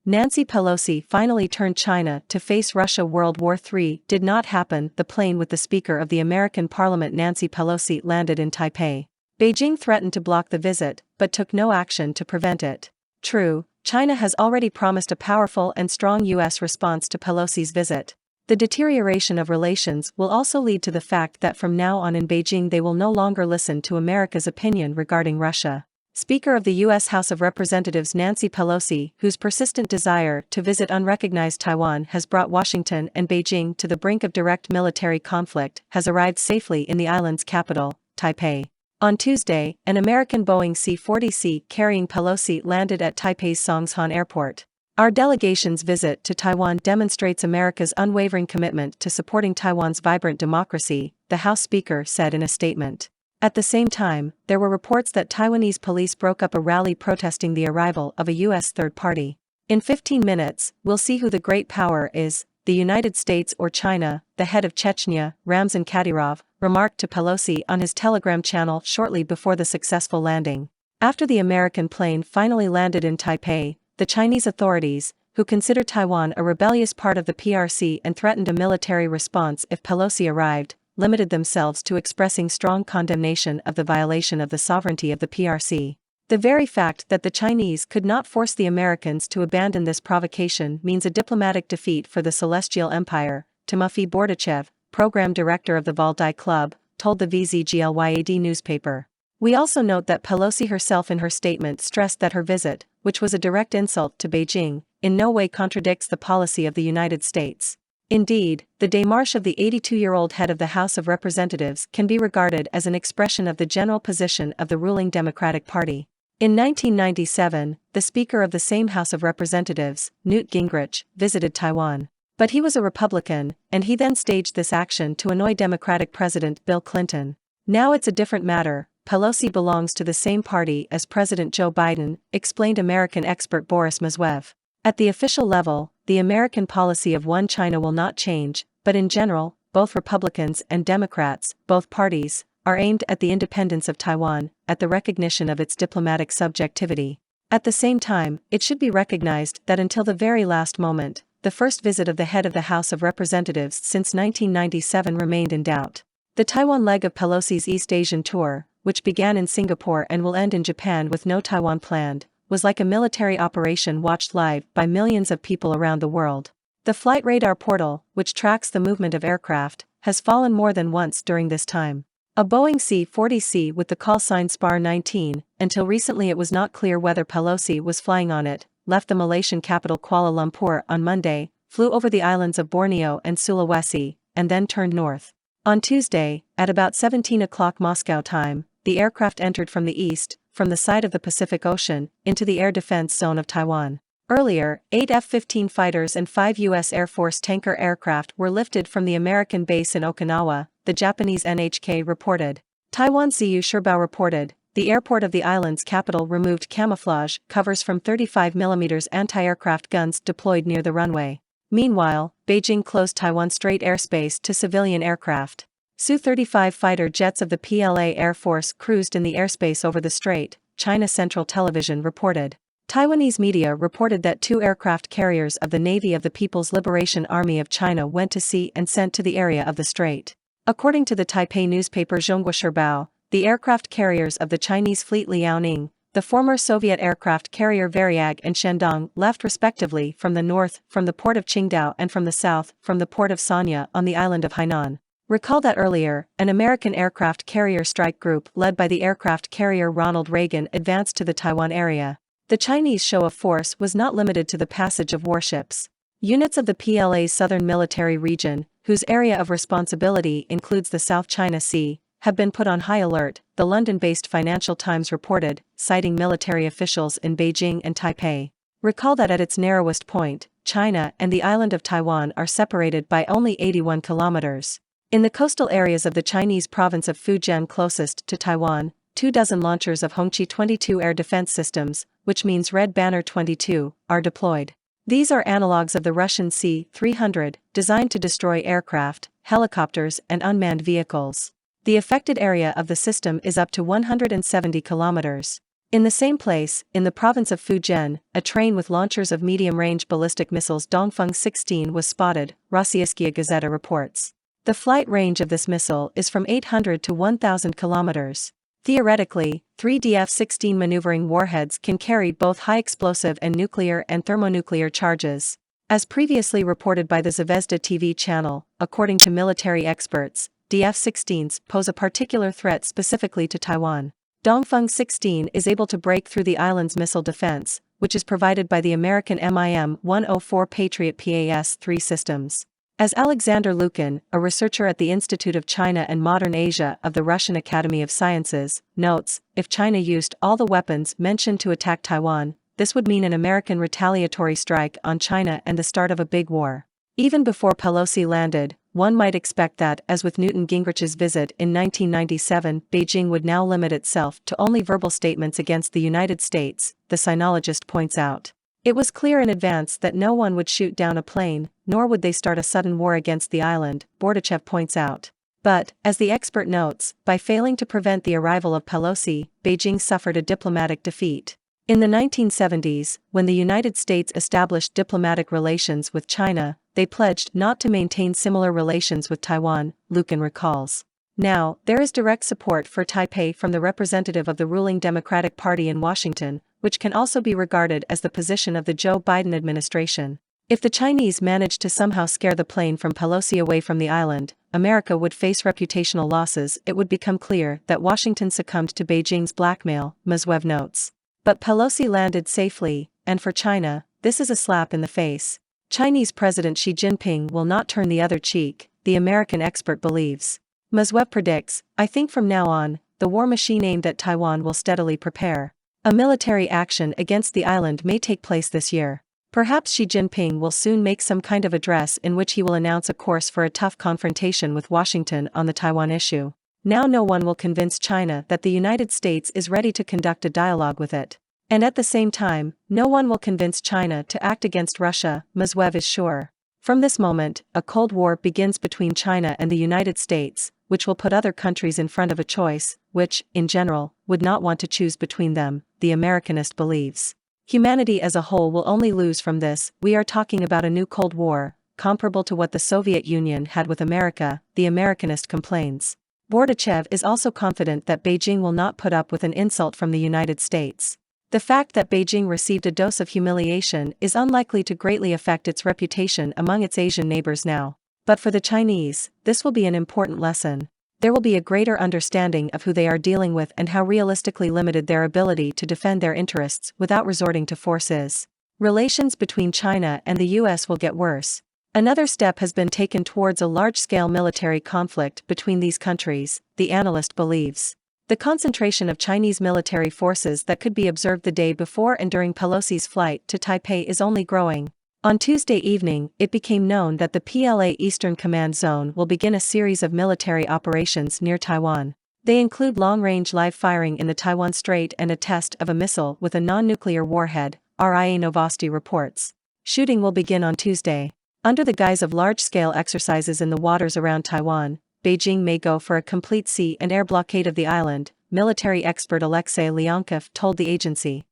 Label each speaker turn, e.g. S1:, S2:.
S1: Nancy Pelosi finally turned China to face Russia. World War III did not happen. The plane with the Speaker of the American Parliament Nancy Pelosi landed in Taipei. Beijing threatened to block the visit, but took no action to prevent it. True, China has already promised a powerful and strong U.S. response to Pelosi's visit. The deterioration of relations will also lead to the fact that from now on in Beijing they will no longer listen to America's opinion regarding Russia. Speaker of the U.S. House of Representatives Nancy Pelosi, whose persistent desire to visit unrecognized Taiwan has brought Washington and Beijing to the brink of direct military conflict, has arrived safely in the island's capital, Taipei. On Tuesday, an American Boeing C-40C carrying Pelosi landed at Taipei's Songshan Airport. Our delegation's visit to Taiwan demonstrates America's unwavering commitment to supporting Taiwan's vibrant democracy, the House Speaker said in a statement. At the same time, there were reports that Taiwanese police broke up a rally protesting the arrival of a U.S. third party. In 15 minutes, we'll see who the great power is, the United States or China, the head of Chechnya, Ramzan Kadyrov, remarked to Pelosi on his Telegram channel shortly before the successful landing. After the American plane finally landed in Taipei, the Chinese authorities, who consider Taiwan a rebellious part of the PRC and threatened a military response if Pelosi arrived, limited themselves to expressing strong condemnation of the violation of the sovereignty of the PRC. The very fact that the Chinese could not force the Americans to abandon this provocation means a diplomatic defeat for the Celestial Empire, Timofey Bordachev, program director of the Valdai Club, told the VZGLYAD newspaper. We also note that Pelosi herself in her statement stressed that her visit, which was a direct insult to Beijing, in no way contradicts the policy of the United States. Indeed, the démarche of the 82-year-old head of the House of Representatives can be regarded as an expression of the general position of the ruling Democratic Party. In 1997, the Speaker of the same House of Representatives, Newt Gingrich, visited Taiwan. But he was a Republican, and he then staged this action to annoy Democratic President Bill Clinton. Now it's a different matter. Pelosi belongs to the same party as President Joe Biden, explained American expert Boris Mezwev. At the official level, the American policy of one China will not change, but in general, both Republicans and Democrats, both parties, are aimed at the independence of Taiwan, at the recognition of its diplomatic subjectivity. At the same time, it should be recognized that until the very last moment, the first visit of the head of the House of Representatives since 1997 remained in doubt. The Taiwan leg of Pelosi's East Asian tour, which began in Singapore and will end in Japan with no Taiwan planned, was like a military operation watched live by millions of people around the world. The flight radar portal, which tracks the movement of aircraft, has fallen more than once during this time. A Boeing C-40C with the call sign SPAR 19, until recently it was not clear whether Pelosi was flying on it, left the Malaysian capital Kuala Lumpur on Monday, flew over the islands of Borneo and Sulawesi, and then turned north. On Tuesday, at about 17 o'clock Moscow time, the aircraft entered from the east, from the side of the Pacific Ocean, into the air defense zone of Taiwan. Earlier, 8 F-15 fighters and 5 U.S. Air Force tanker aircraft were lifted from the American base in Okinawa, the Japanese NHK reported. Taiwan's Ziyu Shirbao reported, the airport of the island's capital removed camouflage covers from 35mm anti-aircraft guns deployed near the runway. Meanwhile, Beijing closed Taiwan Strait airspace to civilian aircraft. Su-35 fighter jets of the PLA Air Force cruised in the airspace over the strait, China Central Television reported. Taiwanese media reported that 2 aircraft carriers of the Navy of the People's Liberation Army of China went to sea and sent to the area of the strait. According to the Taipei newspaper Zhonghua Shirbao, the aircraft carriers of the Chinese fleet Liaoning, the former Soviet aircraft carrier Varyag and Shandong left respectively from the north, from the port of Qingdao and from the south, from the port of Sanya on the island of Hainan. Recall that earlier, an American aircraft carrier strike group led by the aircraft carrier Ronald Reagan advanced to the Taiwan area. The Chinese show of force was not limited to the passage of warships. Units of the PLA's southern military region, whose area of responsibility includes the South China Sea, have been put on high alert, the London-based Financial Times reported, citing military officials in Beijing and Taipei. Recall that at its narrowest point, China and the island of Taiwan are separated by only 81 kilometers. In the coastal areas of the Chinese province of Fujian closest to Taiwan, 24 launchers of Hongqi 22 air defense systems, which means Red Banner 22, are deployed. These are analogues of the Russian C-300, designed to destroy aircraft, helicopters and unmanned vehicles. The affected area of the system is up to 170 kilometers. In the same place, in the province of Fujian, a train with launchers of medium-range ballistic missiles Dongfeng 16 was spotted, Rossiyskaya Gazeta reports. The flight range of this missile is from 800 to 1,000 kilometers. Theoretically, 3 DF-16 maneuvering warheads can carry both high explosive and nuclear and thermonuclear charges. As previously reported by the Zvezda TV channel, according to military experts, DF-16s pose a particular threat specifically to Taiwan. Dongfeng 16 is able to break through the island's missile defense, which is provided by the American MIM-104 Patriot PAS-3 systems. As Alexander Lukin, a researcher at the Institute of China and Modern Asia of the Russian Academy of Sciences, notes, if China used all the weapons mentioned to attack Taiwan, this would mean an American retaliatory strike on China and the start of a big war. Even before Pelosi landed, one might expect that, as with Newton Gingrich's visit in 1997, Beijing would now limit itself to only verbal statements against the United States, the sinologist points out. It was clear in advance that no one would shoot down a plane, nor would they start a sudden war against the island, Bordachev points out. But, as the expert notes, by failing to prevent the arrival of Pelosi, Beijing suffered a diplomatic defeat. In the 1970s, when the United States established diplomatic relations with China, they pledged not to maintain similar relations with Taiwan, Lukin recalls. Now, there is direct support for Taipei from the representative of the ruling Democratic Party in Washington, which can also be regarded as the position of the Joe Biden administration. If the Chinese managed to somehow scare the plane from Pelosi away from the island, America would face reputational losses. It would become clear that Washington succumbed to Beijing's blackmail, Mazwev notes. But Pelosi landed safely, and for China, this is a slap in the face. Chinese President Xi Jinping will not turn the other cheek, the American expert believes. Mazwev predicts, I think from now on, the war machine aimed at Taiwan will steadily prepare. A military action against the island may take place this year. Perhaps Xi Jinping will soon make some kind of address in which he will announce a course for a tough confrontation with Washington on the Taiwan issue. Now no one will convince China that the United States is ready to conduct a dialogue with it. And at the same time, no one will convince China to act against Russia, Mazwev is sure. From this moment, a Cold War begins between China and the United States, which will put other countries in front of a choice, which, in general, would not want to choose between them, the Americanist believes. Humanity as a whole will only lose from this. We are talking about a new Cold War, comparable to what the Soviet Union had with America, the Americanist complains. Bordachev is also confident that Beijing will not put up with an insult from the United States. The fact that Beijing received a dose of humiliation is unlikely to greatly affect its reputation among its Asian neighbors now. But for the Chinese, this will be an important lesson. There will be a greater understanding of who they are dealing with and how realistically limited their ability to defend their interests without resorting to force is. Relations between China and the US will get worse. Another step has been taken towards a large-scale military conflict between these countries, the analyst believes. The concentration of Chinese military forces that could be observed the day before and during Pelosi's flight to Taipei is only growing. On Tuesday evening, it became known that the PLA Eastern Command Zone will begin a series of military operations near Taiwan. They include long-range live firing in the Taiwan Strait and a test of a missile with a non-nuclear warhead, RIA Novosti reports. Shooting will begin on Tuesday. Under the guise of large-scale exercises in the waters around Taiwan, Beijing may go for a complete sea and air blockade of the island, military expert Alexei Leonkov told the agency.